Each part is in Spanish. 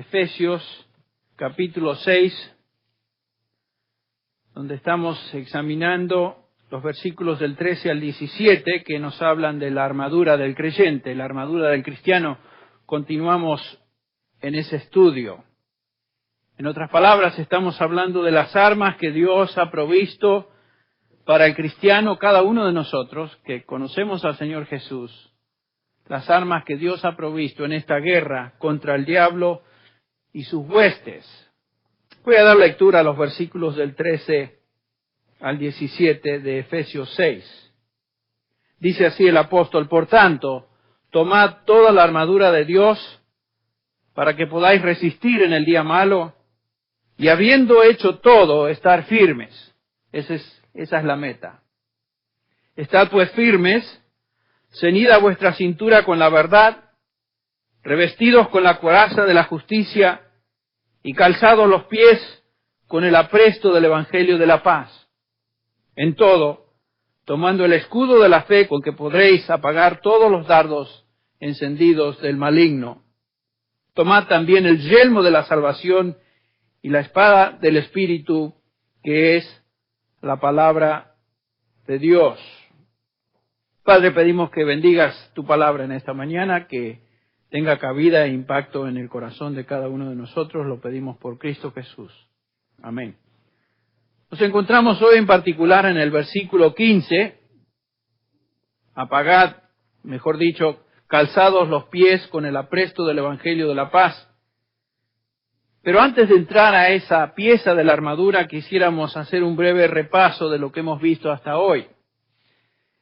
Efesios capítulo 6, donde estamos examinando los versículos del 13 al 17 que nos hablan de la armadura del creyente, la armadura del cristiano. Continuamos en ese estudio. En otras palabras, estamos hablando de las armas que Dios ha provisto para el cristiano, cada uno de nosotros que conocemos al Señor Jesús. Las armas que Dios ha provisto en esta guerra contra el diablo y sus huestes. Voy a dar lectura a los versículos del 13 al 17 de Efesios 6. Dice así el apóstol: por tanto, tomad toda la armadura de Dios para que podáis resistir en el día malo y habiendo hecho todo, estar firmes. Esa es la meta. Estad pues firmes, ceñida vuestra cintura con la verdad, revestidos con la coraza de la justicia y calzados los pies con el apresto del evangelio de la paz. En todo, tomando el escudo de la fe con que podréis apagar todos los dardos encendidos del maligno. Tomad también el yelmo de la salvación y la espada del Espíritu, que es la palabra de Dios. Padre, pedimos que bendigas tu palabra en esta mañana, que tenga cabida e impacto en el corazón de cada uno de nosotros. Lo pedimos por Cristo Jesús. Amén. Nos encontramos hoy en particular en el versículo 15. Apagad, mejor dicho, calzados los pies con el apresto del evangelio de la paz. Pero antes de entrar a esa pieza de la armadura, quisiéramos hacer un breve repaso de lo que hemos visto hasta hoy.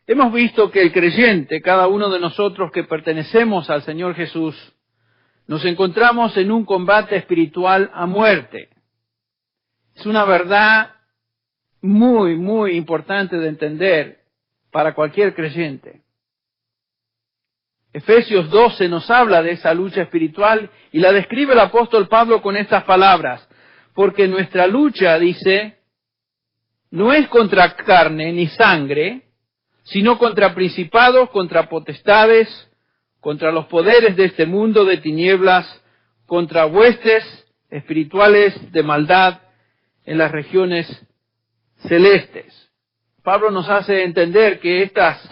Hemos visto que el creyente, cada uno de nosotros que pertenecemos al Señor Jesús, nos encontramos en un combate espiritual a muerte. Es una verdad muy, muy importante de entender para cualquier creyente. Efesios 12 nos habla de esa lucha espiritual y la describe el apóstol Pablo con estas palabras. Porque nuestra lucha, dice, no es contra carne ni sangre, sino contra principados, contra potestades, contra los poderes de este mundo de tinieblas, contra huestes espirituales de maldad en las regiones celestes. Pablo nos hace entender que estas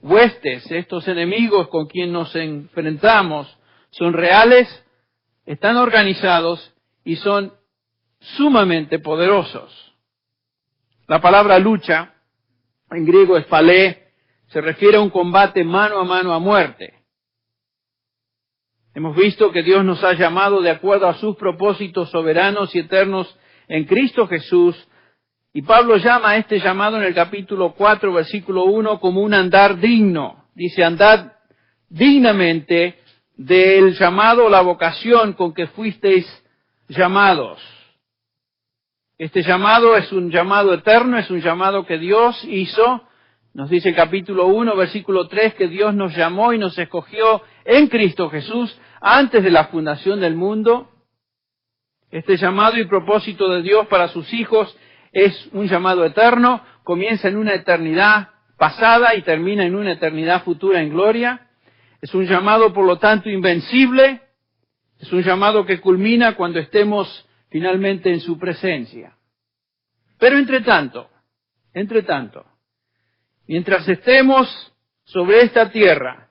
huestes, estos enemigos con quien nos enfrentamos, son reales, están organizados y son sumamente poderosos. La palabra lucha, en griego es palé, se refiere a un combate mano a muerte. Hemos visto que Dios nos ha llamado de acuerdo a sus propósitos soberanos y eternos en Cristo Jesús. Y Pablo llama a este llamado en el capítulo 4, versículo 1, como un andar digno. Dice, andad dignamente del llamado, la vocación con que fuisteis llamados. Este llamado es un llamado eterno, es un llamado que Dios hizo. Nos dice el capítulo 1, versículo 3, que Dios nos llamó y nos escogió en Cristo Jesús antes de la fundación del mundo. Este llamado y propósito de Dios para sus hijos es un llamado eterno, comienza en una eternidad pasada y termina en una eternidad futura en gloria. Es un llamado, por lo tanto, invencible. Es un llamado que culmina cuando estemos finalmente en su presencia. Pero entre tanto, mientras estemos sobre esta tierra,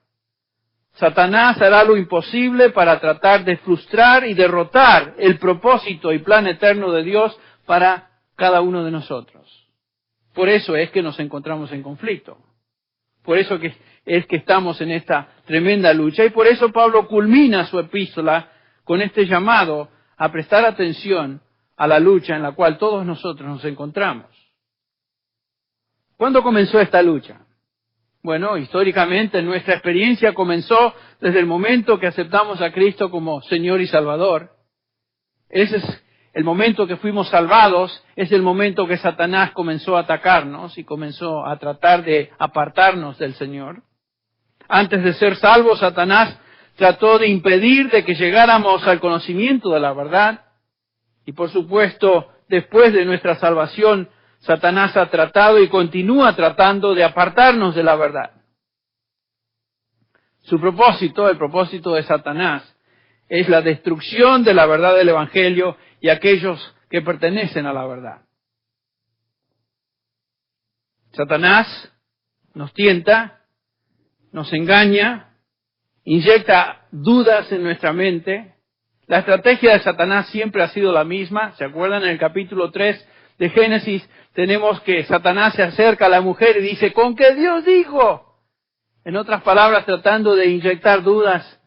Satanás hará lo imposible para tratar de frustrar y derrotar el propósito y plan eterno de Dios para cada uno de nosotros. Por eso es que nos encontramos en conflicto. Por eso es que estamos en esta tremenda lucha. Y por eso Pablo culmina su epístola con este llamado a prestar atención a la lucha en la cual todos nosotros nos encontramos. ¿Cuándo comenzó esta lucha? Bueno, históricamente nuestra experiencia comenzó desde el momento que aceptamos a Cristo como Señor y Salvador. Ese es el momento que fuimos salvados, es el momento que Satanás comenzó a atacarnos y comenzó a tratar de apartarnos del Señor. Antes de ser salvos, Satanás trató de impedir de que llegáramos al conocimiento de la verdad. Y por supuesto, después de nuestra salvación, Satanás ha tratado y continúa tratando de apartarnos de la verdad. Su propósito, el propósito de Satanás, es la destrucción de la verdad del Evangelio y aquellos que pertenecen a la verdad. Satanás nos tienta, nos engaña, inyecta dudas en nuestra mente. La estrategia de Satanás siempre ha sido la misma. ¿Se acuerdan? En el capítulo 3 de Génesis tenemos que Satanás se acerca a la mujer y dice, ¿con qué Dios dijo? En otras palabras, tratando de inyectar dudas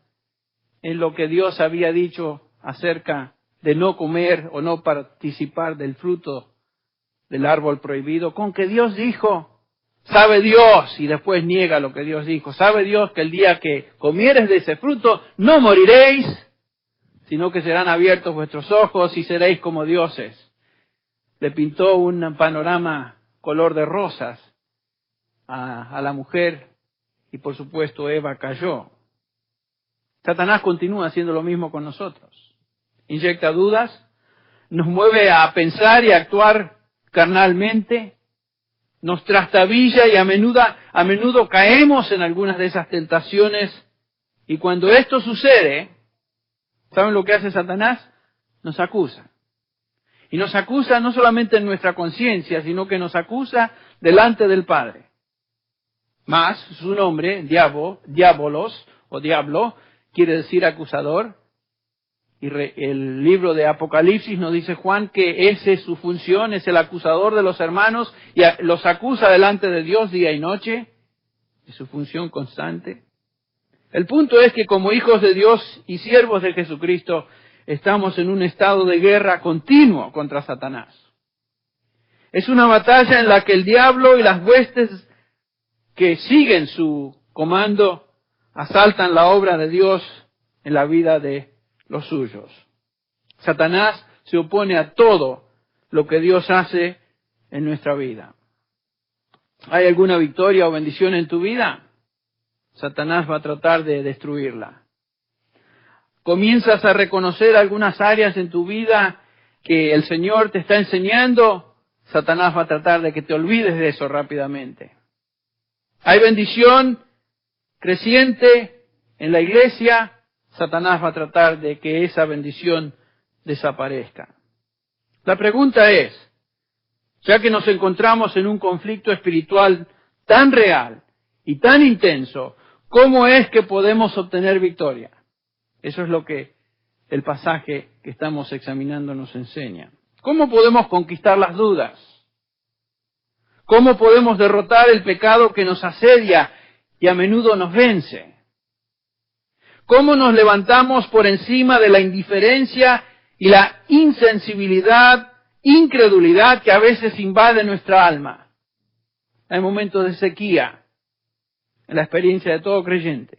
en lo que Dios había dicho acerca de no comer o no participar del fruto del árbol prohibido. ¿Con qué Dios dijo? Sabe Dios, y después niega lo que Dios dijo. Sabe Dios que el día que comieres de ese fruto no moriréis, sino que serán abiertos vuestros ojos y seréis como dioses. Le pintó un panorama color de rosas a la mujer y por supuesto Eva cayó. Satanás continúa haciendo lo mismo con nosotros. Inyecta dudas, nos mueve a pensar y a actuar carnalmente, nos trastabilla y a menudo caemos en algunas de esas tentaciones. Y cuando esto sucede, ¿saben lo que hace Satanás? Nos acusa. Y nos acusa no solamente en nuestra conciencia, sino que nos acusa delante del Padre. Más, su nombre, diabolos o diablo, quiere decir acusador. Y el libro de Apocalipsis nos dice Juan que esa es su función, es el acusador de los hermanos y los acusa delante de Dios día y noche. Es su función constante. El punto es que como hijos de Dios y siervos de Jesucristo estamos en un estado de guerra continuo contra Satanás. Es una batalla en la que el diablo y las huestes que siguen su comando asaltan la obra de Dios en la vida de los suyos. Satanás se opone a todo lo que Dios hace en nuestra vida. ¿Hay alguna victoria o bendición en tu vida? Satanás va a tratar de destruirla. ¿Comienzas a reconocer algunas áreas en tu vida que el Señor te está enseñando? Satanás va a tratar de que te olvides de eso rápidamente. ¿Hay bendición creciente en la iglesia? Satanás va a tratar de que esa bendición desaparezca. La pregunta es, ya que nos encontramos en un conflicto espiritual tan real y tan intenso, ¿cómo es que podemos obtener victoria? Eso es lo que el pasaje que estamos examinando nos enseña. ¿Cómo podemos conquistar las dudas? ¿Cómo podemos derrotar el pecado que nos asedia y a menudo nos vence? ¿Cómo nos levantamos por encima de la indiferencia y la insensibilidad, incredulidad que a veces invade nuestra alma? Hay momentos de sequía en la experiencia de todo creyente.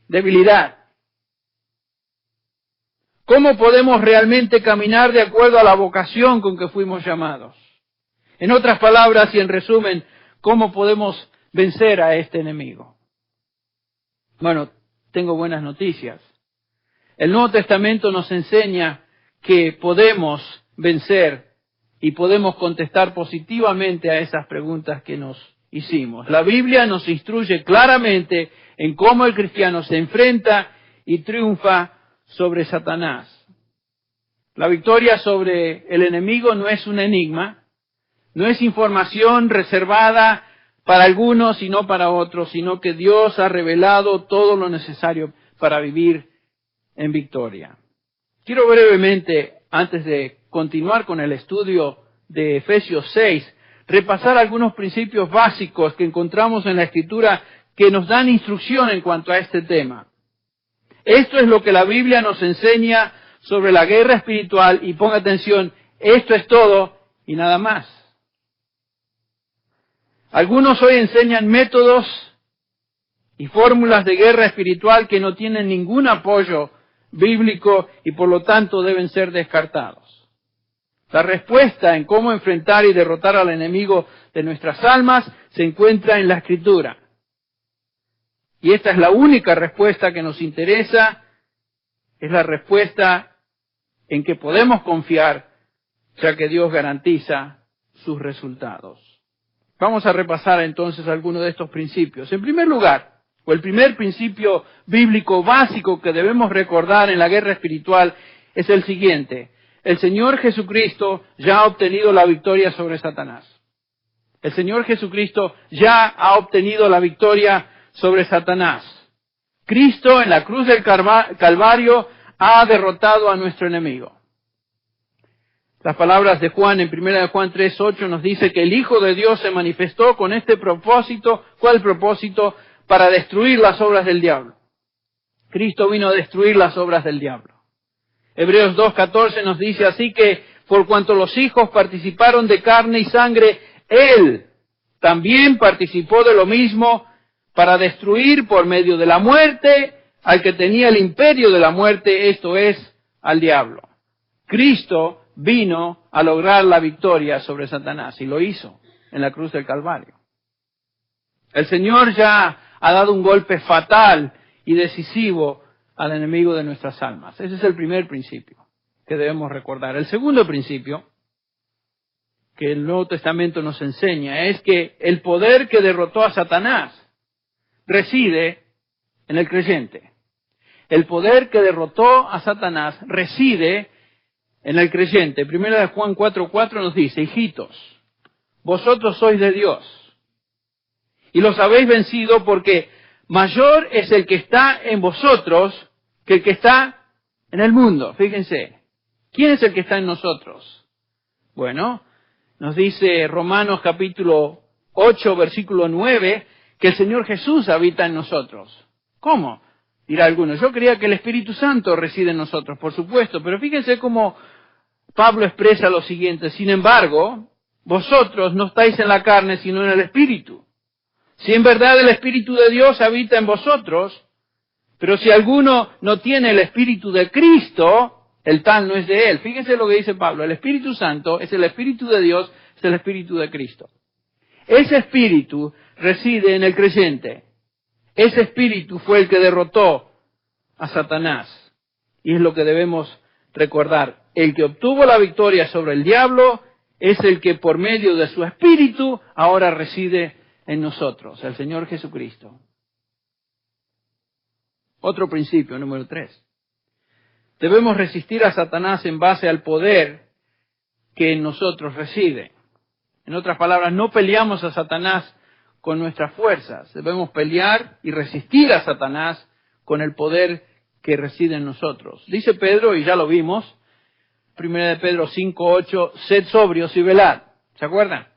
Debilidad. ¿Cómo podemos realmente caminar de acuerdo a la vocación con que fuimos llamados? En otras palabras y en resumen, ¿cómo podemos vencer a este enemigo? Bueno, tengo buenas noticias. El Nuevo Testamento nos enseña que podemos vencer y podemos contestar positivamente a esas preguntas que nos hicimos. La Biblia nos instruye claramente en cómo el cristiano se enfrenta y triunfa sobre Satanás. La victoria sobre el enemigo no es un enigma, no es información reservada para algunos y no para otros, sino que Dios ha revelado todo lo necesario para vivir en victoria. Quiero brevemente, antes de continuar con el estudio de Efesios 6, repasar algunos principios básicos que encontramos en la Escritura que nos dan instrucción en cuanto a este tema. Esto es lo que la Biblia nos enseña sobre la guerra espiritual y ponga atención, esto es todo y nada más. Algunos hoy enseñan métodos y fórmulas de guerra espiritual que no tienen ningún apoyo bíblico y por lo tanto deben ser descartados. La respuesta en cómo enfrentar y derrotar al enemigo de nuestras almas se encuentra en la Escritura. Y esta es la única respuesta que nos interesa, es la respuesta en que podemos confiar, ya que Dios garantiza sus resultados. Vamos a repasar entonces algunos de estos principios. En primer lugar, o el primer principio bíblico básico que debemos recordar en la guerra espiritual es el siguiente. El Señor Jesucristo ya ha obtenido la victoria sobre Satanás. El Señor Jesucristo ya ha obtenido la victoria sobre Satanás. Cristo en la cruz del Calvario ha derrotado a nuestro enemigo. Las palabras de Juan en 1 Juan 3:8 nos dice que el Hijo de Dios se manifestó con este propósito. ¿Cuál propósito? Para destruir las obras del diablo. Cristo vino a destruir las obras del diablo. Hebreos 2:14 nos dice así que por cuanto los hijos participaron de carne y sangre, Él también participó de lo mismo para destruir por medio de la muerte al que tenía el imperio de la muerte, esto es, al diablo. Cristo vino a lograr la victoria sobre Satanás y lo hizo en la cruz del Calvario. El Señor ya ha dado un golpe fatal y decisivo al enemigo de nuestras almas. Ese es el primer principio que debemos recordar. El segundo principio que el Nuevo Testamento nos enseña es que el poder que derrotó a Satanás reside en el creyente. El poder que derrotó a Satanás reside en el creyente. 1 Juan 4:4 nos dice, hijitos, vosotros sois de Dios y los habéis vencido porque mayor es el que está en vosotros que el que está en el mundo. Fíjense, ¿quién es el que está en nosotros? Bueno, nos dice Romanos capítulo 8, versículo 9, que el Señor Jesús habita en nosotros. ¿Cómo? Dirá alguno, yo creía que el Espíritu Santo reside en nosotros, por supuesto, pero fíjense cómo Pablo expresa lo siguiente, sin embargo, vosotros no estáis en la carne, sino en el Espíritu. Si en verdad el Espíritu de Dios habita en vosotros, pero si alguno no tiene el Espíritu de Cristo, el tal no es de él. Fíjense lo que dice Pablo, el Espíritu Santo es el Espíritu de Dios, es el Espíritu de Cristo. Ese Espíritu reside en el creyente. Ese Espíritu fue el que derrotó a Satanás. Y es lo que debemos recordar. El que obtuvo la victoria sobre el diablo es el que por medio de su Espíritu ahora reside en nosotros, el Señor Jesucristo. Otro principio, número 3. Debemos resistir a Satanás en base al poder que en nosotros reside. En otras palabras, no peleamos a Satanás con nuestras fuerzas. Debemos pelear y resistir a Satanás con el poder que reside en nosotros. Dice Pedro, y ya lo vimos, 1 Pedro 5:8, sed sobrios y velad. ¿Se acuerdan?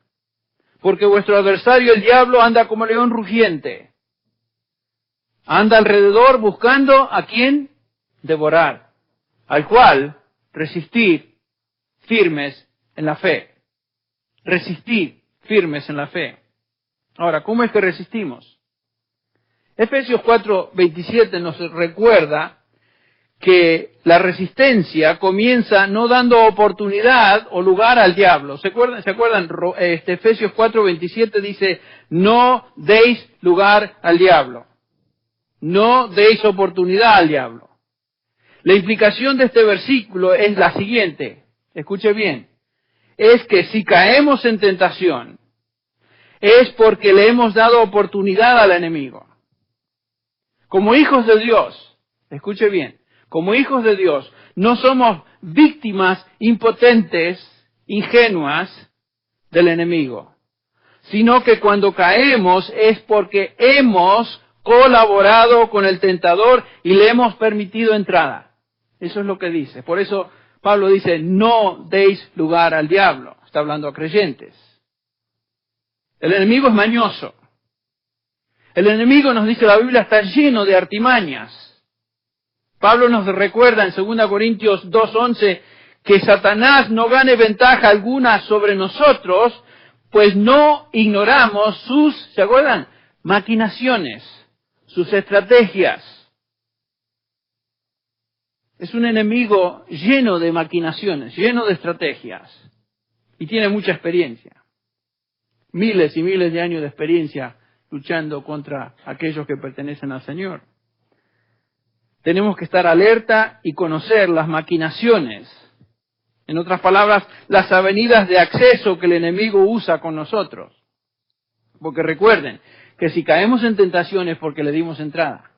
Porque vuestro adversario el diablo anda como león rugiente. Anda alrededor buscando a quién devorar, al cual resistir firmes en la fe. Resistir firmes en la fe. Ahora, ¿cómo es que resistimos? Efesios 4:27 nos recuerda que la resistencia comienza no dando oportunidad o lugar al diablo. ¿Se acuerdan? Efesios 4:27 dice, no deis lugar al diablo. No deis oportunidad al diablo. La implicación de este versículo es la siguiente. Escuche bien. Es que si caemos en tentación, es porque le hemos dado oportunidad al enemigo. Como hijos de Dios, escuche bien, como hijos de Dios, no somos víctimas impotentes, ingenuas del enemigo, sino que cuando caemos es porque hemos colaborado con el tentador y le hemos permitido entrada. Eso es lo que dice. Por eso Pablo dice, no deis lugar al diablo. Está hablando a creyentes. El enemigo es mañoso. El enemigo, nos dice la Biblia, está lleno de artimañas. Pablo nos recuerda en 2 Corintios 2:11 que Satanás no gane ventaja alguna sobre nosotros, pues no ignoramos sus, ¿se acuerdan? Maquinaciones, sus estrategias. Es un enemigo lleno de maquinaciones, lleno de estrategias. Y tiene mucha experiencia. Miles y miles de años de experiencia luchando contra aquellos que pertenecen al Señor. Tenemos que estar alerta y conocer las maquinaciones. En otras palabras, las avenidas de acceso que el enemigo usa con nosotros. Porque recuerden que si caemos en tentación es porque le dimos entrada.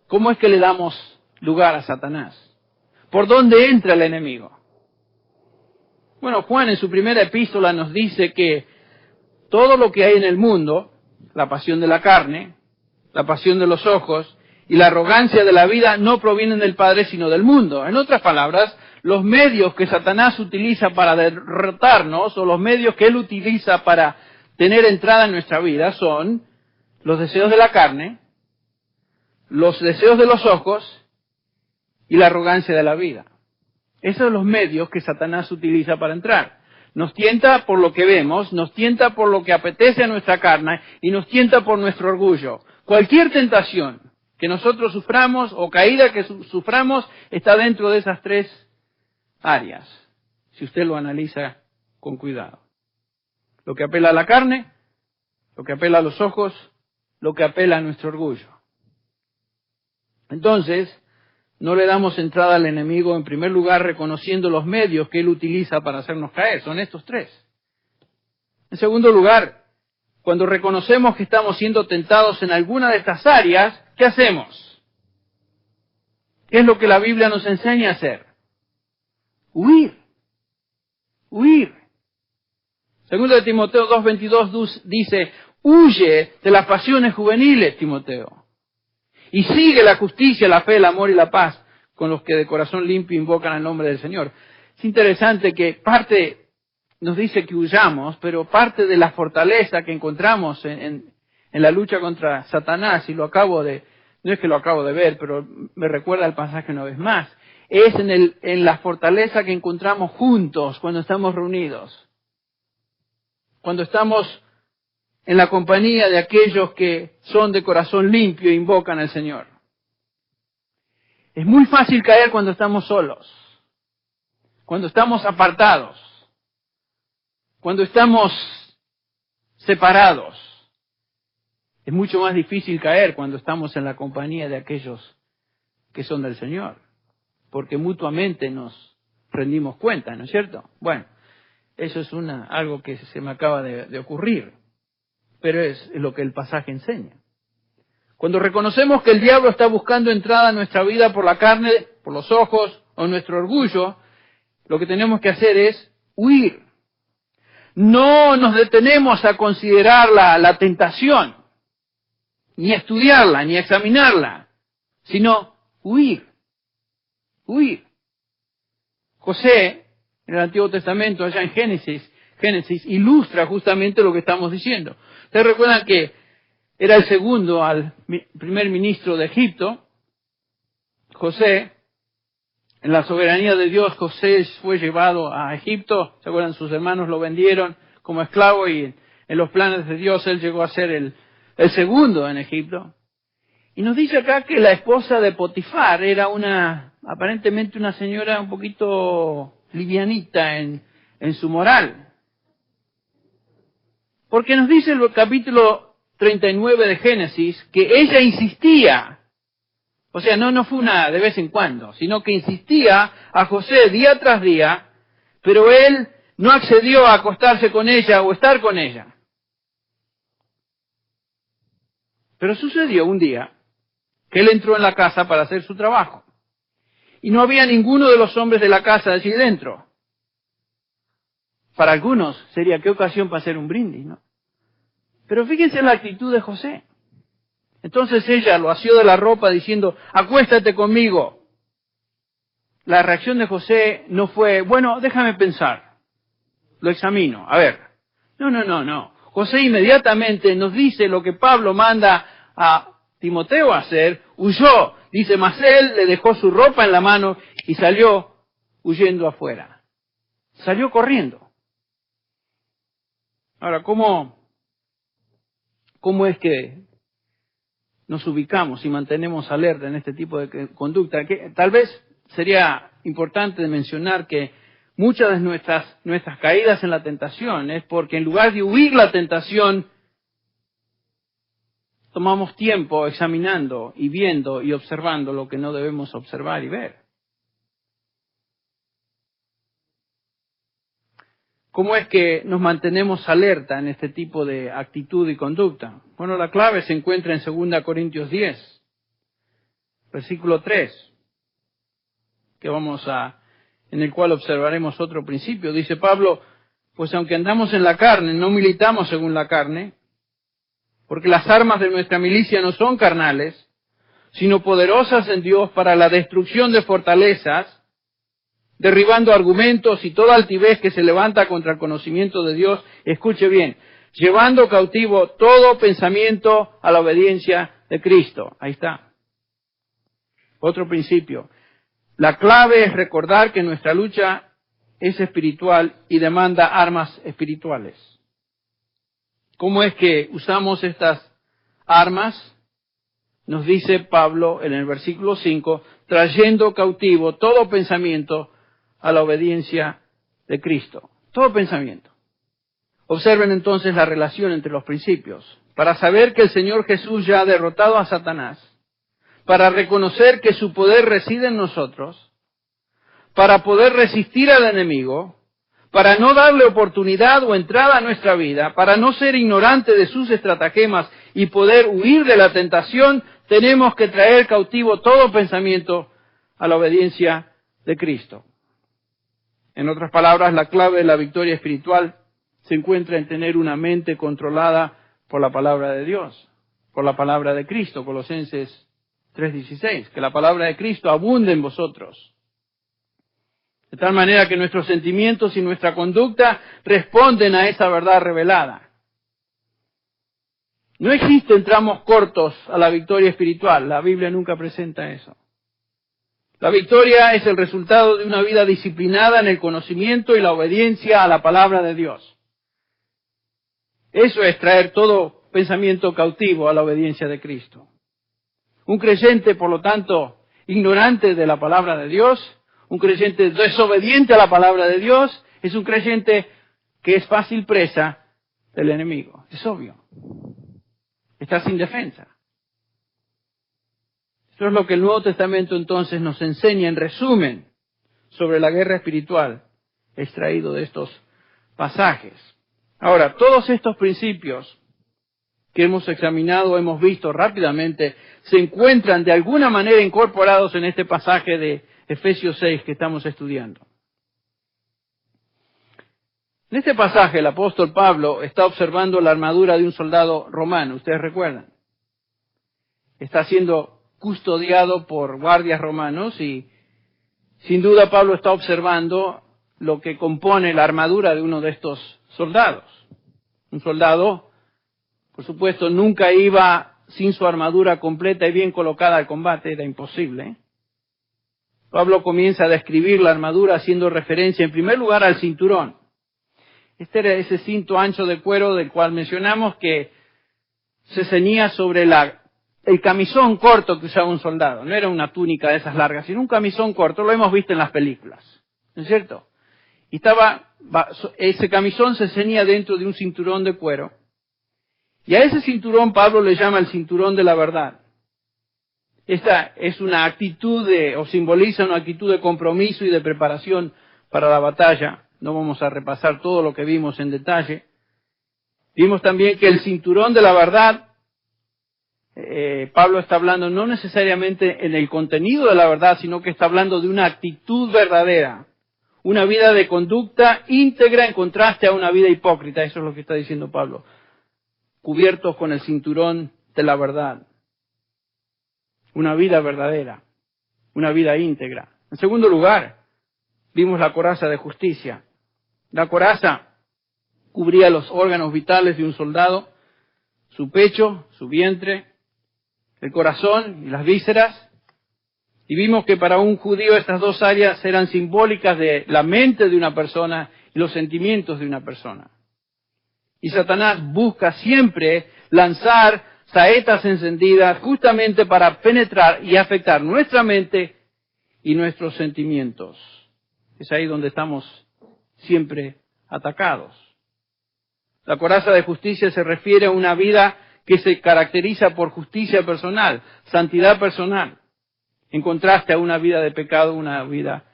¿Cómo es que le damos lugar a Satanás? ¿Por dónde entra el enemigo? Bueno, Juan en su primera epístola nos dice que todo lo que hay en el mundo, la pasión de la carne, la pasión de los ojos y la arrogancia de la vida no provienen del Padre sino del mundo. En otras palabras, los medios que Satanás utiliza para derrotarnos o los medios que él utiliza para tener entrada en nuestra vida son los deseos de la carne, los deseos de los ojos y la arrogancia de la vida. Esos son los medios que Satanás utiliza para entrar. Nos tienta por lo que vemos, nos tienta por lo que apetece a nuestra carne y nos tienta por nuestro orgullo. Cualquier tentación que nosotros suframos o caída que suframos está dentro de esas tres áreas, si usted lo analiza con cuidado. Lo que apela a la carne, lo que apela a los ojos, lo que apela a nuestro orgullo. Entonces, no le damos entrada al enemigo, en primer lugar, reconociendo los medios que él utiliza para hacernos caer. Son estos tres. En segundo lugar, cuando reconocemos que estamos siendo tentados en alguna de estas áreas, ¿qué hacemos? ¿Qué es lo que la Biblia nos enseña a hacer? Huir. Huir. Segundo de Timoteo 2:22 dice, huye de las pasiones juveniles, Timoteo. Y sigue la justicia, la fe, el amor y la paz con los que de corazón limpio invocan el nombre del Señor. Es interesante que parte nos dice que huyamos, pero parte de la fortaleza que encontramos en la lucha contra Satanás, y no es que lo acabo de ver, pero me recuerda el pasaje una vez más, es en la fortaleza que encontramos juntos cuando estamos reunidos. Cuando estamos en la compañía de aquellos que son de corazón limpio e invocan al Señor. Es muy fácil caer cuando estamos solos, cuando estamos apartados, cuando estamos separados. Es mucho más difícil caer cuando estamos en la compañía de aquellos que son del Señor, porque mutuamente nos rendimos cuenta, ¿no es cierto? Bueno, eso es algo que se me acaba de ocurrir. Pero es lo que el pasaje enseña. Cuando reconocemos que el diablo está buscando entrada a nuestra vida por la carne, por los ojos o nuestro orgullo, lo que tenemos que hacer es huir. No nos detenemos a considerar la tentación, ni a estudiarla, ni a examinarla, sino huir. Huir. José, en el Antiguo Testamento, allá en Génesis, ilustra justamente lo que estamos diciendo. Ustedes recuerdan que era el segundo al primer ministro de Egipto, José. En la soberanía de Dios, José fue llevado a Egipto. ¿Se acuerdan? Sus hermanos lo vendieron como esclavo y en los planes de Dios él llegó a ser el segundo en Egipto. Y nos dice acá que la esposa de Potifar era aparentemente una señora un poquito livianita en su moral. Porque nos dice el capítulo 39 de Génesis que ella insistía, o sea, no fue una de vez en cuando, sino que insistía a José día tras día, pero él no accedió a acostarse con ella o estar con ella. Pero sucedió un día que él entró en la casa para hacer su trabajo y no había ninguno de los hombres de la casa allí dentro. Para algunos sería qué ocasión para hacer un brindis, ¿no? Pero fíjense en la actitud de José. Entonces ella lo asió de la ropa diciendo, acuéstate conmigo. La reacción de José no fue, bueno, déjame pensar, lo examino, a ver. No. José inmediatamente nos dice lo que Pablo manda a Timoteo a hacer, huyó. Dice, mas él le dejó su ropa en la mano y salió huyendo afuera. Salió corriendo. Ahora, ¿cómo es que nos ubicamos y mantenemos alerta en este tipo de conducta? Que tal vez sería importante mencionar que muchas de nuestras caídas en la tentación es porque en lugar de huir la tentación, tomamos tiempo examinando y viendo y observando lo que no debemos observar y ver. ¿Cómo es que nos mantenemos alerta en este tipo de actitud y conducta? Bueno, la clave se encuentra en 2 Corintios 10, versículo 3, en el cual observaremos otro principio. Dice Pablo, pues aunque andamos en la carne, no militamos según la carne, porque las armas de nuestra milicia no son carnales, sino poderosas en Dios para la destrucción de fortalezas, derribando argumentos y toda altivez que se levanta contra el conocimiento de Dios. Escuche bien, llevando cautivo todo pensamiento a la obediencia de Cristo. Ahí está. Otro principio. La clave es recordar que nuestra lucha es espiritual y demanda armas espirituales. ¿Cómo es que usamos estas armas? Nos dice Pablo en el versículo 5, trayendo cautivo todo pensamiento a la obediencia de Cristo. Todo pensamiento. Observen entonces la relación entre los principios. Para saber que el Señor Jesús ya ha derrotado a Satanás, para reconocer que su poder reside en nosotros, para poder resistir al enemigo, para no darle oportunidad o entrada a nuestra vida, para no ser ignorante de sus estratagemas y poder huir de la tentación, tenemos que traer cautivo todo pensamiento a la obediencia de Cristo. En otras palabras, la clave de la victoria espiritual se encuentra en tener una mente controlada por la palabra de Dios, por la palabra de Cristo, Colosenses 3:16, que la palabra de Cristo abunde en vosotros. De tal manera que nuestros sentimientos y nuestra conducta responden a esa verdad revelada. No existen tramos cortos a la victoria espiritual. La Biblia nunca presenta eso. La victoria es el resultado de una vida disciplinada en el conocimiento y la obediencia a la palabra de Dios. Eso es traer todo pensamiento cautivo a la obediencia de Cristo. Un creyente, por lo tanto, ignorante de la palabra de Dios, un creyente desobediente a la palabra de Dios, es un creyente que es fácil presa del enemigo. Es obvio. Está sin defensa. Eso es lo que el Nuevo Testamento entonces nos enseña en resumen sobre la guerra espiritual extraído de estos pasajes. Ahora, todos estos principios que hemos examinado, hemos visto rápidamente, se encuentran de alguna manera incorporados en este pasaje de Efesios 6 que estamos estudiando. En este pasaje el apóstol Pablo está observando la armadura de un soldado romano, ustedes recuerdan. Está siendo custodiado por guardias romanos y sin duda Pablo está observando lo que compone la armadura de uno de estos soldados. Un soldado, por supuesto, nunca iba sin su armadura completa y bien colocada al combate, era imposible. Pablo comienza a describir la armadura haciendo referencia en primer lugar al cinturón. Este era ese cinto ancho de cuero del cual mencionamos que se ceñía sobre el camisón corto que usaba un soldado. No era una túnica de esas largas, sino un camisón corto, lo hemos visto en las películas, ¿no es cierto? Y ese camisón se ceñía dentro de un cinturón de cuero. Y a ese cinturón Pablo le llama el cinturón de la verdad. Esta es una actitud o simboliza una actitud de compromiso y de preparación para la batalla. No vamos a repasar todo lo que vimos en detalle. Vimos también que el cinturón de la verdad, Pablo está hablando no necesariamente en el contenido de la verdad, sino que está hablando de una actitud verdadera. Una vida de conducta íntegra en contraste a una vida hipócrita. Eso es lo que está diciendo Pablo. Cubiertos con el cinturón de la verdad. Una vida verdadera. Una vida íntegra. En segundo lugar, vimos la coraza de justicia. La coraza cubría los órganos vitales de un soldado, su pecho, su vientre, el corazón y las vísceras. Y vimos que para un judío estas dos áreas eran simbólicas de la mente de una persona y los sentimientos de una persona. Y Satanás busca siempre lanzar saetas encendidas justamente para penetrar y afectar nuestra mente y nuestros sentimientos. Es ahí donde estamos siempre atacados. La coraza de justicia se refiere a una vida que se caracteriza por justicia personal, santidad personal, en contraste a una vida de pecado, una vida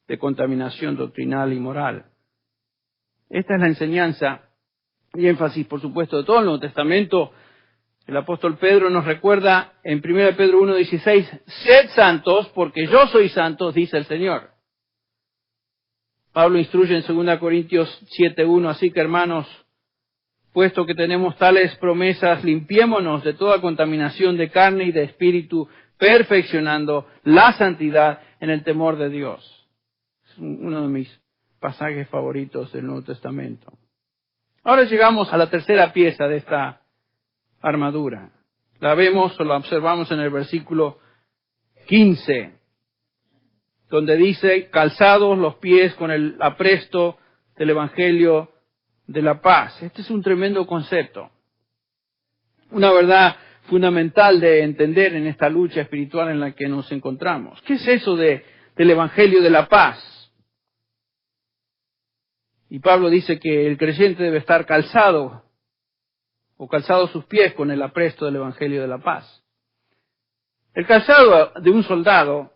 de contaminación doctrinal y moral. Esta es la enseñanza y énfasis, por supuesto, de todo el Nuevo Testamento. El apóstol Pedro nos recuerda en 1 Pedro 1:16, sed santos porque yo soy santo, dice el Señor. Pablo instruye en 2 Corintios 7:1, así que hermanos, puesto que tenemos tales promesas, limpiémonos de toda contaminación de carne y de espíritu, perfeccionando la santidad en el temor de Dios. Es uno de mis pasajes favoritos del Nuevo Testamento. Ahora llegamos a la tercera pieza de esta armadura. La vemos o la observamos en el versículo 15, donde dice, calzados los pies con el apresto del Evangelio de la paz. Este es un tremendo concepto. Una verdad fundamental de entender en esta lucha espiritual en la que nos encontramos. ¿Qué es eso del Evangelio de la paz? Y Pablo dice que el creyente debe estar calzado o calzado sus pies con el apresto del Evangelio de la paz. El calzado de un soldado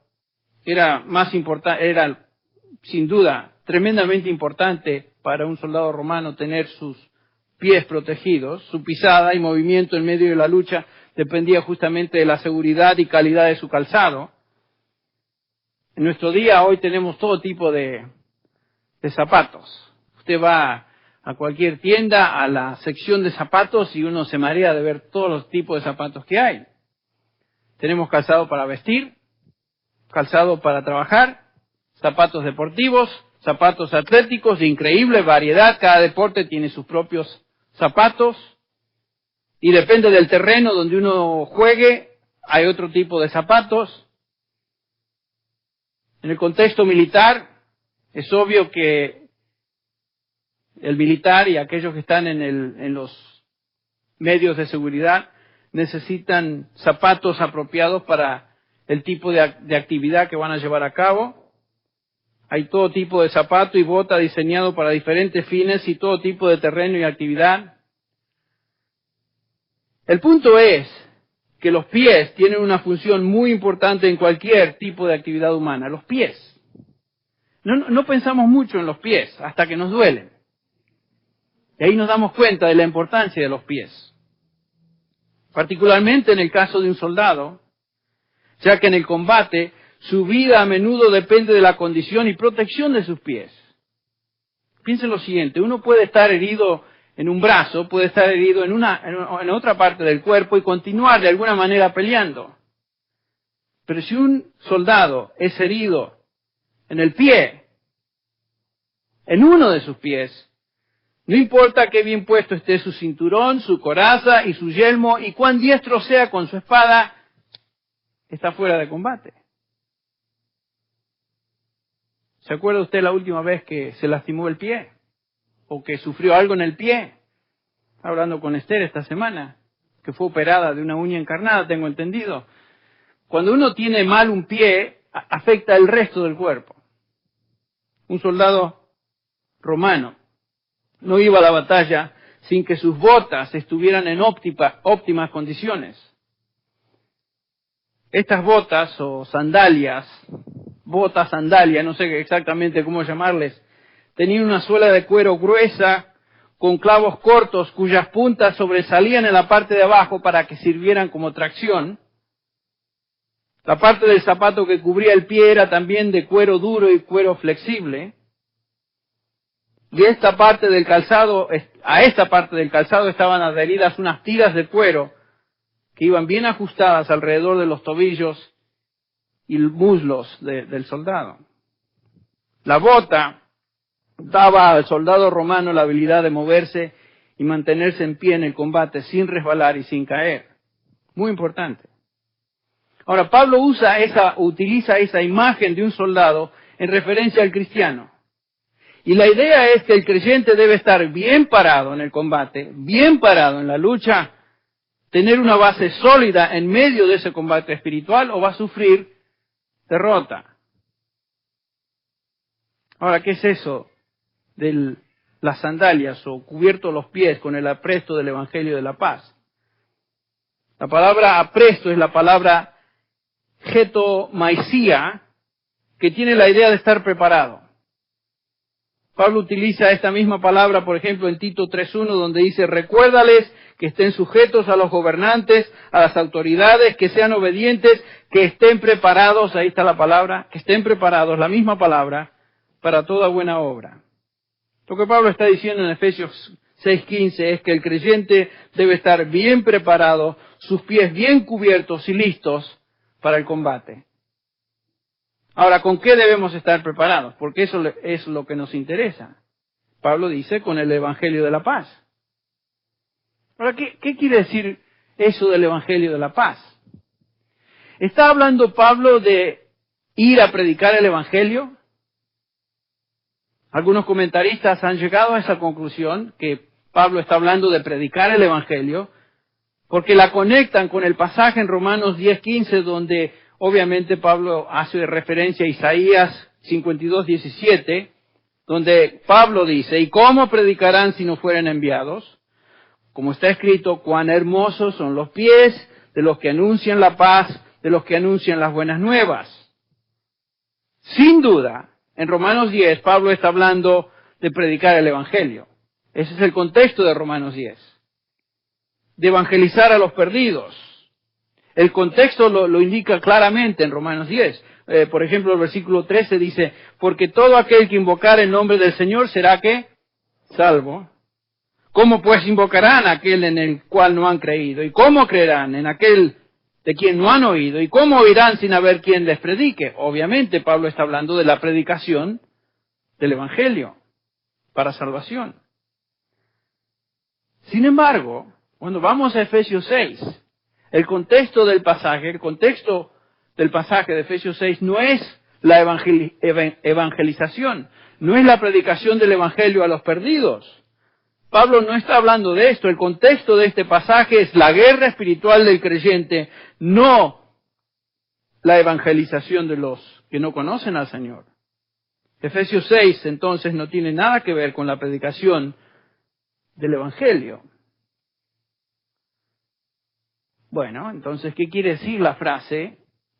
era sin duda tremendamente importante para un soldado romano tener sus pies protegidos. Su pisada y movimiento en medio de la lucha dependía justamente de la seguridad y calidad de su calzado. En nuestro día hoy tenemos todo tipo de zapatos. Usted va a cualquier tienda, a la sección de zapatos, y uno se marea de ver todos los tipos de zapatos que hay. Tenemos calzado para vestir, calzado para trabajar, zapatos deportivos, zapatos atléticos de increíble variedad. Cada deporte tiene sus propios zapatos y depende del terreno donde uno juegue, hay otro tipo de zapatos. En el contexto militar, es obvio que el militar y aquellos que están en los medios de seguridad necesitan zapatos apropiados para el tipo de actividad que van a llevar a cabo. Hay todo tipo de zapato y bota diseñado para diferentes fines y todo tipo de terreno y actividad. El punto es que los pies tienen una función muy importante en cualquier tipo de actividad humana. Los pies. No pensamos mucho en los pies hasta que nos duelen. Y ahí nos damos cuenta de la importancia de los pies. Particularmente en el caso de un soldado, ya que en el combate su vida a menudo depende de la condición y protección de sus pies. Piensen lo siguiente, uno puede estar herido en un brazo, puede estar herido en otra parte del cuerpo y continuar de alguna manera peleando. Pero si un soldado es herido en el pie, en uno de sus pies, no importa qué bien puesto esté su cinturón, su coraza y su yelmo, y cuán diestro sea con su espada, está fuera de combate. ¿Se acuerda usted la última vez que se lastimó el pie? ¿O que sufrió algo en el pie? Estaba hablando con Esther esta semana, que fue operada de una uña encarnada, tengo entendido. Cuando uno tiene mal un pie, afecta el resto del cuerpo. Un soldado romano no iba a la batalla sin que sus botas estuvieran en óptimas condiciones. Estas botas o sandalias, sandalia, no sé exactamente cómo llamarles, tenían una suela de cuero gruesa con clavos cortos cuyas puntas sobresalían en la parte de abajo para que sirvieran como tracción. La parte del zapato que cubría el pie era también de cuero duro y cuero flexible. Y a esta parte del calzado estaban adheridas unas tiras de cuero que iban bien ajustadas alrededor de los tobillos y muslos del soldado. La bota daba al soldado romano la habilidad de moverse y mantenerse en pie en el combate sin resbalar y sin caer. Muy importante. Ahora, Pablo utiliza esa imagen de un soldado en referencia al cristiano. Y la idea es que el creyente debe estar bien parado en el combate, bien parado en la lucha, tener una base sólida en medio de ese combate espiritual o va a sufrir derrota. Ahora, ¿qué es eso de las sandalias o cubierto los pies con el apresto del Evangelio de la paz? La palabra apresto es la palabra getomaisia, que tiene la idea de estar preparado. Pablo utiliza esta misma palabra, por ejemplo, en Tito 3.1, donde dice, recuérdales que estén sujetos a los gobernantes, a las autoridades, que sean obedientes, que estén preparados, ahí está la palabra, que estén preparados, la misma palabra, para toda buena obra. Lo que Pablo está diciendo en Efesios 6.15 es que el creyente debe estar bien preparado, sus pies bien cubiertos y listos para el combate. Ahora, ¿con qué debemos estar preparados? Porque eso es lo que nos interesa. Pablo dice, con el Evangelio de la paz. Ahora, ¿qué quiere decir eso del Evangelio de la paz? ¿Está hablando Pablo de ir a predicar el Evangelio? Algunos comentaristas han llegado a esa conclusión, que Pablo está hablando de predicar el Evangelio, porque la conectan con el pasaje en Romanos 10.15, donde obviamente Pablo hace referencia a Isaías 52.17, donde Pablo dice, ¿y cómo predicarán si no fueren enviados? Como está escrito, cuán hermosos son los pies de los que anuncian la paz, de los que anuncian las buenas nuevas. Sin duda, en Romanos 10, Pablo está hablando de predicar el Evangelio. Ese es el contexto de Romanos 10. De evangelizar a los perdidos. El contexto lo indica claramente en Romanos 10. Por ejemplo, el versículo 13 dice, porque todo aquel que invocar el nombre del Señor será ¿qué? Salvo. ¿Cómo pues invocarán a aquel en el cual no han creído? ¿Y cómo creerán en aquel de quien no han oído? ¿Y cómo oirán sin haber quien les predique? Obviamente Pablo está hablando de la predicación del Evangelio para salvación. Sin embargo, cuando vamos a Efesios 6, el contexto del pasaje de Efesios 6 no es la evangelización, no es la predicación del Evangelio a los perdidos. Pablo no está hablando de esto. El contexto de este pasaje es la guerra espiritual del creyente, no la evangelización de los que no conocen al Señor. Efesios 6, entonces, no tiene nada que ver con la predicación del Evangelio. Bueno, entonces, ¿qué quiere decir la frase,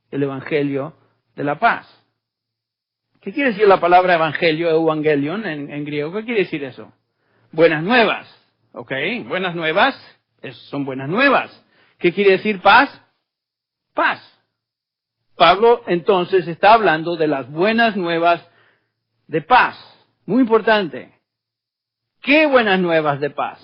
el Evangelio de la paz? ¿Qué quiere decir la palabra Evangelio, Evangelion, en griego? ¿Qué quiere decir eso? Buenas nuevas, ¿ok? Buenas nuevas, son buenas nuevas. ¿Qué quiere decir paz? Paz. Pablo entonces está hablando de las buenas nuevas de paz. Muy importante. ¿Qué buenas nuevas de paz?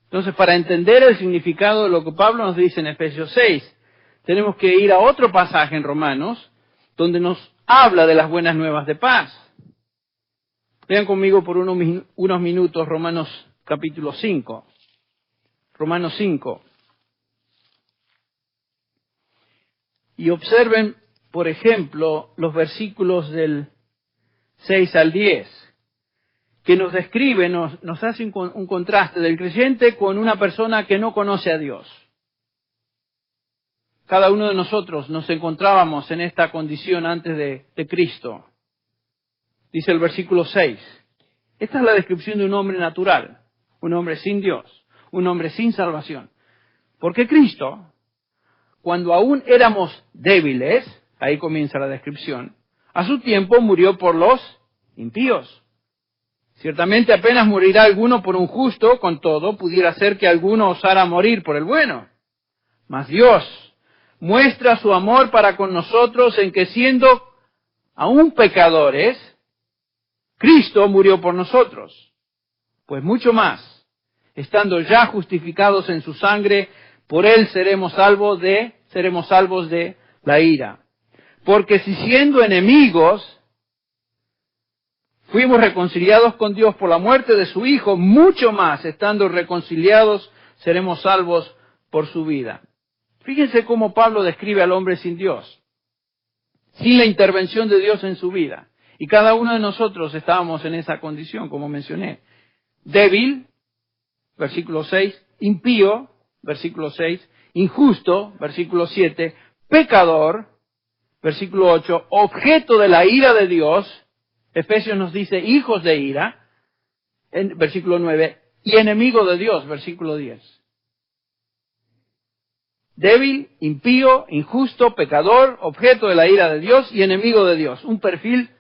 Entonces, para entender el significado de lo que Pablo nos dice en Efesios 6, tenemos que ir a otro pasaje en Romanos, donde nos habla de las buenas nuevas de paz. Vean conmigo por unos minutos Romanos capítulo 5. Romanos 5. Y observen, por ejemplo, los versículos del 6 al 10, que nos describe, nos hace un contraste del creyente con una persona que no conoce a Dios. Cada uno de nosotros nos encontrábamos en esta condición antes de Cristo. Dice el versículo 6. Esta es la descripción de un hombre natural, un hombre sin Dios, un hombre sin salvación. Porque Cristo, cuando aún éramos débiles, ahí comienza la descripción, a su tiempo murió por los impíos. Ciertamente apenas morirá alguno por un justo, con todo, pudiera ser que alguno osara morir por el bueno. Mas Dios muestra su amor para con nosotros en que siendo aún pecadores, Cristo murió por nosotros. Pues mucho más, estando ya justificados en su sangre, por él seremos salvos de la ira. Porque si siendo enemigos, fuimos reconciliados con Dios por la muerte de su Hijo, mucho más, estando reconciliados, seremos salvos por su vida. Fíjense cómo Pablo describe al hombre sin Dios, sin la intervención de Dios en su vida. Y cada uno de nosotros estábamos en esa condición, como mencioné. Débil, versículo 6, impío, versículo 6, injusto, versículo 7, pecador, versículo 8, objeto de la ira de Dios, Efesios nos dice hijos de ira, en versículo 9, y enemigo de Dios, versículo 10. Débil, impío, injusto, pecador, objeto de la ira de Dios y enemigo de Dios. Un perfil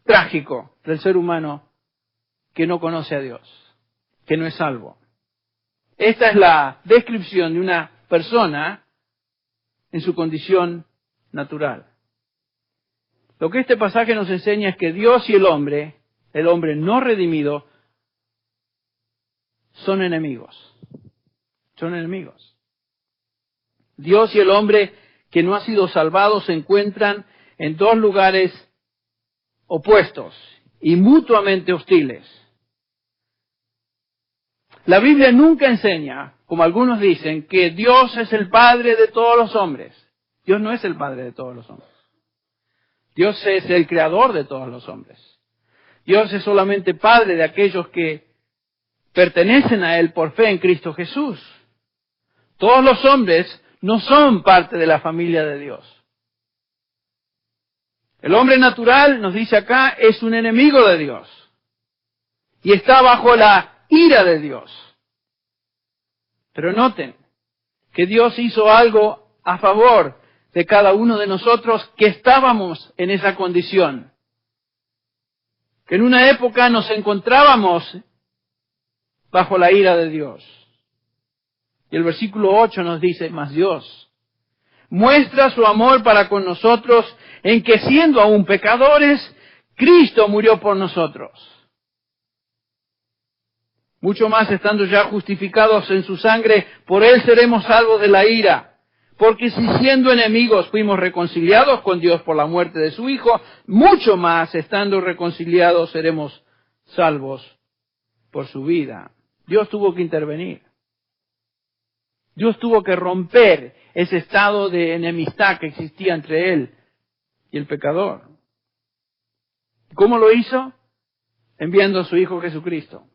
trágico del ser humano que no conoce a Dios, que no es salvo. Esta es la descripción de una persona en su condición natural. Lo que este pasaje nos enseña es que Dios y el hombre no redimido, son enemigos. Son enemigos. Dios y el hombre que no ha sido salvado se encuentran en dos lugares opuestos y mutuamente hostiles. La Biblia nunca enseña, como algunos dicen, que Dios es el Padre de todos los hombres. Dios no es el Padre de todos los hombres. Dios es el Creador de todos los hombres. Dios es solamente Padre de aquellos que pertenecen a Él por fe en Cristo Jesús. Todos los hombres no son parte de la familia de Dios. El hombre natural, nos dice acá, es un enemigo de Dios. Y está bajo la ira de Dios. Pero noten que Dios hizo algo a favor de cada uno de nosotros que estábamos en esa condición. Que en una época nos encontrábamos bajo la ira de Dios. Y el versículo 8 nos dice, mas Dios muestra su amor para con nosotros en que siendo aún pecadores, Cristo murió por nosotros. Mucho más estando ya justificados en su sangre, por Él seremos salvos de la ira. Porque si siendo enemigos fuimos reconciliados con Dios por la muerte de su Hijo, mucho más estando reconciliados seremos salvos por su vida. Dios tuvo que intervenir. Dios tuvo que romper ese estado de enemistad que existía entre Él y el pecador. ¿Cómo lo hizo? Enviando a su Hijo Jesucristo.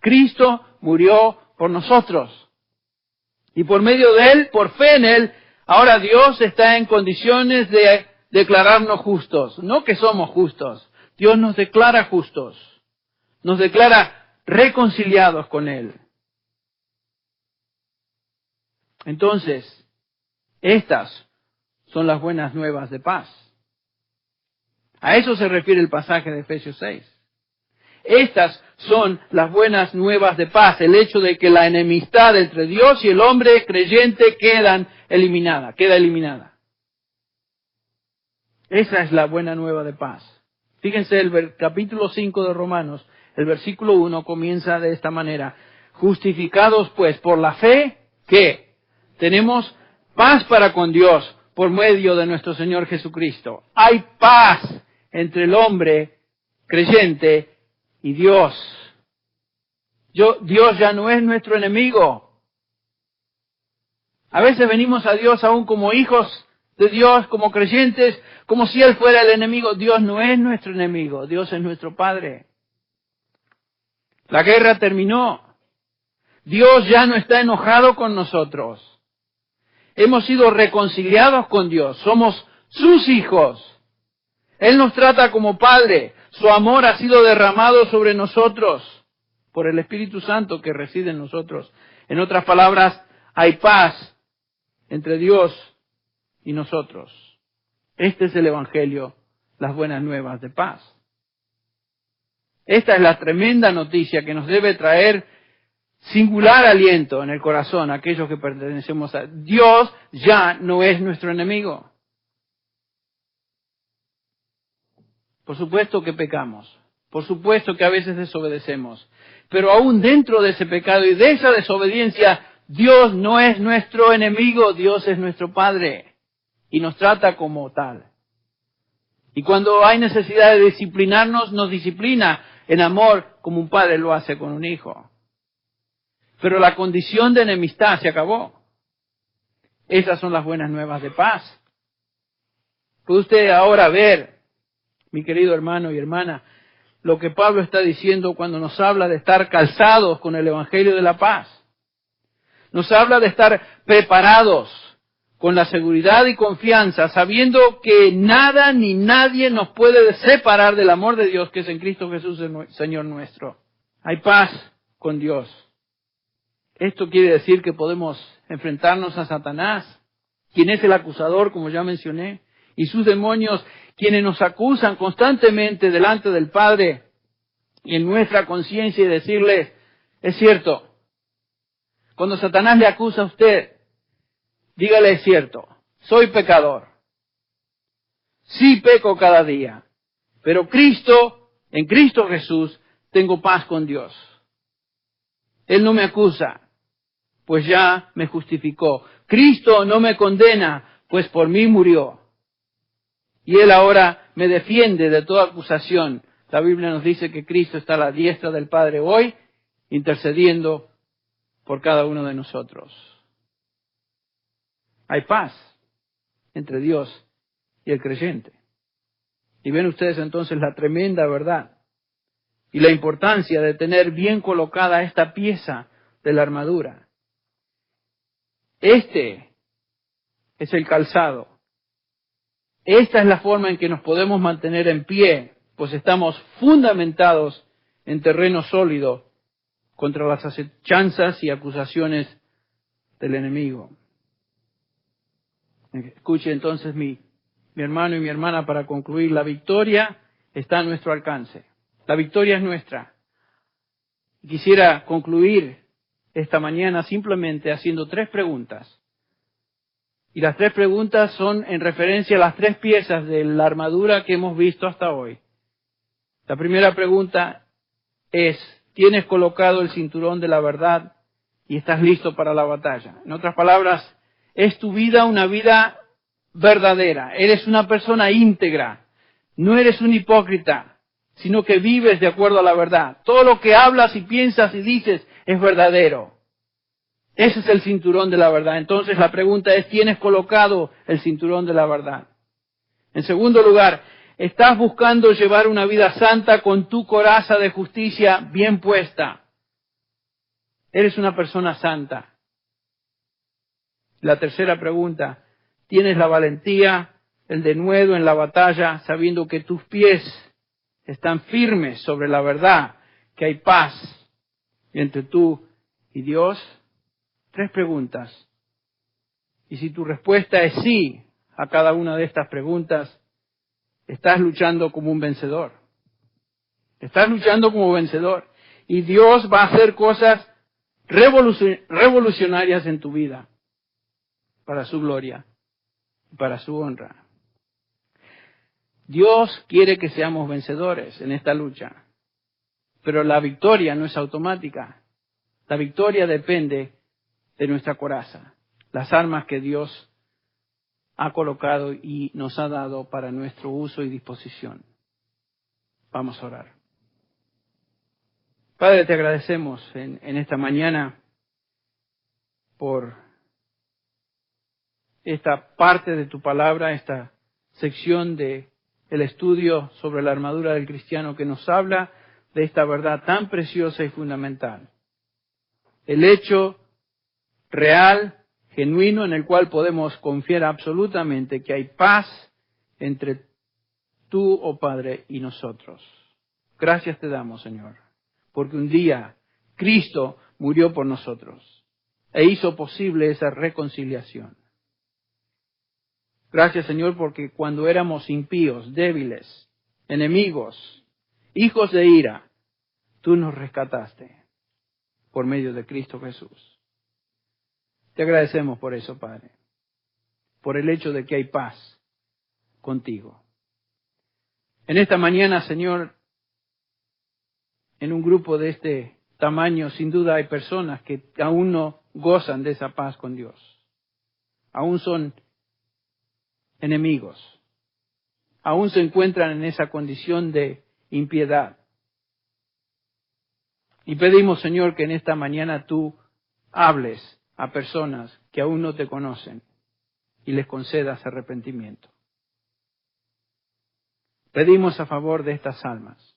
Cristo murió por nosotros. Y por medio de Él, por fe en Él, ahora Dios está en condiciones de declararnos justos. No que somos justos. Dios nos declara justos. Nos declara reconciliados con Él. Entonces, estas son las buenas nuevas de paz. A eso se refiere el pasaje de Efesios 6. Estas son las buenas nuevas de paz, el hecho de que la enemistad entre Dios y el hombre creyente queda eliminada. Esa es la buena nueva de paz. Fíjense el capítulo 5 de Romanos, el versículo 1 comienza de esta manera. Justificados pues por la fe, ¿qué? Tenemos paz para con Dios por medio de nuestro Señor Jesucristo. Hay paz entre el hombre creyente y Dios. Dios ya no es nuestro enemigo. A veces venimos a Dios aún como hijos de Dios, como creyentes, como si Él fuera el enemigo. Dios no es nuestro enemigo, Dios es nuestro Padre. La guerra terminó. Dios ya no está enojado con nosotros. Hemos sido reconciliados con Dios, somos sus hijos. Él nos trata como Padre. Su amor ha sido derramado sobre nosotros por el Espíritu Santo que reside en nosotros. En otras palabras, hay paz entre Dios y nosotros. Este es el Evangelio, las buenas nuevas de paz. Esta es la tremenda noticia que nos debe traer singular aliento en el corazón a aquellos que pertenecemos a Dios. Ya no es nuestro enemigo. Por supuesto que pecamos, por supuesto que a veces desobedecemos, pero aún dentro de ese pecado y de esa desobediencia, Dios no es nuestro enemigo, Dios es nuestro Padre y nos trata como tal. Y cuando hay necesidad de disciplinarnos, nos disciplina en amor como un padre lo hace con un hijo. Pero la condición de enemistad se acabó. Esas son las buenas nuevas de paz. Puede usted ahora ver, mi querido hermano y hermana, lo que Pablo está diciendo cuando nos habla de estar calzados con el Evangelio de la paz. Nos habla de estar preparados con la seguridad y confianza, sabiendo que nada ni nadie nos puede separar del amor de Dios que es en Cristo Jesús, Señor nuestro. Hay paz con Dios. Esto quiere decir que podemos enfrentarnos a Satanás, quien es el acusador, como ya mencioné, y sus demonios, quienes nos acusan constantemente delante del Padre y en nuestra conciencia, y decirles, es cierto, cuando Satanás le acusa a usted, dígale, es cierto, soy pecador. Sí peco cada día, pero en Cristo Jesús, tengo paz con Dios. Él no me acusa, pues ya me justificó. Cristo no me condena, pues por mí murió. Y Él ahora me defiende de toda acusación. La Biblia nos dice que Cristo está a la diestra del Padre hoy, intercediendo por cada uno de nosotros. Hay paz entre Dios y el creyente. Y ven ustedes entonces la tremenda verdad y la importancia de tener bien colocada esta pieza de la armadura. Este es el calzado. Esta es la forma en que nos podemos mantener en pie, pues estamos fundamentados en terreno sólido contra las acechanzas y acusaciones del enemigo. Escuche entonces mi hermano y mi hermana, para concluir, la victoria está a nuestro alcance. La victoria es nuestra. Quisiera concluir esta mañana simplemente haciendo 3 preguntas. Y las 3 preguntas son en referencia a las 3 piezas de la armadura que hemos visto hasta hoy. La primera pregunta es, ¿tienes colocado el cinturón de la verdad y estás listo para la batalla? En otras palabras, ¿es tu vida una vida verdadera? ¿Eres una persona íntegra? No eres un hipócrita, sino que vives de acuerdo a la verdad. Todo lo que hablas y piensas y dices es verdadero. Ese es el cinturón de la verdad. Entonces la pregunta es, ¿tienes colocado el cinturón de la verdad? En segundo lugar, ¿estás buscando llevar una vida santa con tu coraza de justicia bien puesta? ¿Eres una persona santa? La tercera pregunta, ¿tienes la valentía, el denuedo en la batalla, sabiendo que tus pies están firmes sobre la verdad, que hay paz entre tú y Dios? 3 preguntas. Y si tu respuesta es sí a cada una de estas preguntas, estás luchando como un vencedor. Estás luchando como vencedor. Y Dios va a hacer cosas revolucionarias en tu vida, para su gloria y para su honra. Dios quiere que seamos vencedores en esta lucha, pero la victoria no es automática. La victoria depende de nuestra coraza, las armas que Dios ha colocado y nos ha dado para nuestro uso y disposición. Vamos a orar. Padre, te agradecemos en esta mañana por esta parte de tu palabra, esta sección de el estudio sobre la armadura del cristiano que nos habla de esta verdad tan preciosa y fundamental. El hecho real, genuino, en el cual podemos confiar absolutamente que hay paz entre tú, oh Padre, y nosotros. Gracias te damos, Señor, porque un día Cristo murió por nosotros e hizo posible esa reconciliación. Gracias, Señor, porque cuando éramos impíos, débiles, enemigos, hijos de ira, tú nos rescataste por medio de Cristo Jesús. Te agradecemos por eso, Padre, por el hecho de que hay paz contigo. En esta mañana, Señor, en un grupo de este tamaño, sin duda hay personas que aún no gozan de esa paz con Dios. Aún son enemigos. Aún se encuentran en esa condición de impiedad. Y pedimos, Señor, que en esta mañana tú hables a personas que aún no te conocen y les concedas arrepentimiento. Pedimos a favor de estas almas.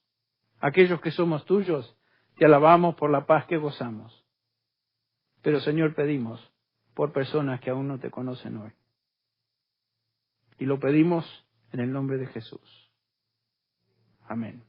Aquellos que somos tuyos, te alabamos por la paz que gozamos. Pero, Señor, pedimos por personas que aún no te conocen hoy. Y lo pedimos en el nombre de Jesús. Amén.